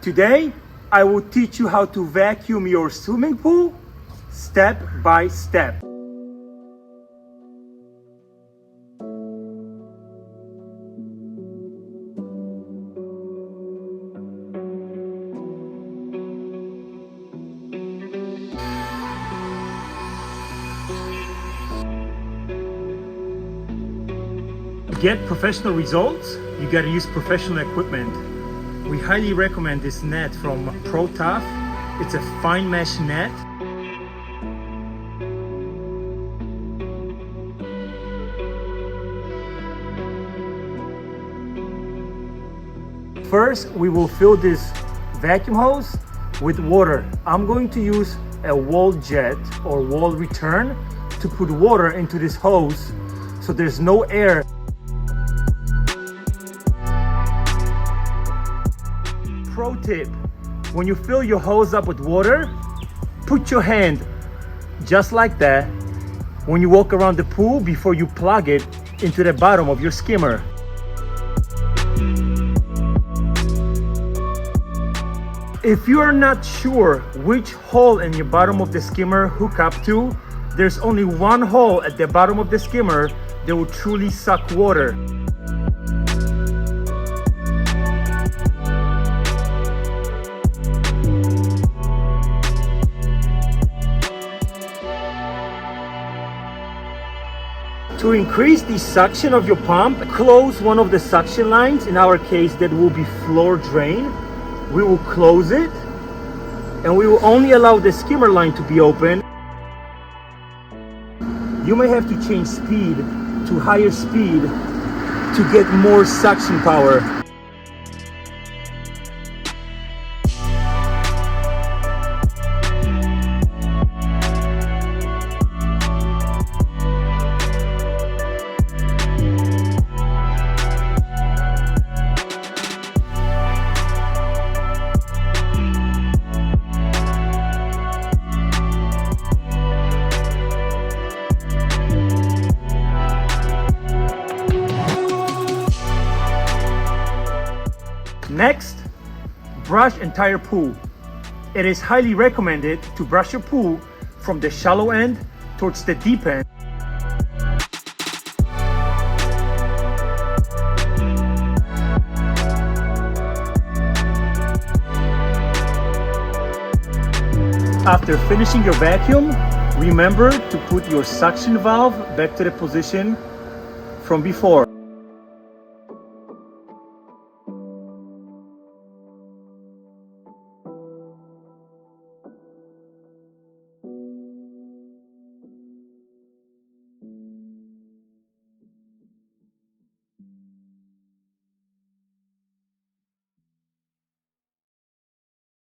Today, I will teach you how to vacuum your swimming pool step by step. To get professional results, you gotta use professional equipment. We highly recommend this net from Pro Tough. It's a fine mesh net. First, we will fill this vacuum hose with water. I'm going to use a wall jet or wall return to put water into this hose so there's no air. Pro tip, when you fill your hose up with water, put your hand just like that when you walk around the pool before you plug it into the bottom of your skimmer. If you are not sure which hole in your bottom of the skimmer hook up to, there's only one hole at the bottom of the skimmer that will truly suck water. To increase the suction of your pump, close one of the suction lines. In our case, that will be floor drain. We will close it, and we will only allow the skimmer line to be open. You may have to change speed to higher speed to get more suction power. Next, brush entire pool. It is highly recommended to brush your pool from the shallow end towards the deep end. After finishing your vacuum, remember to put your suction valve back to the position from before.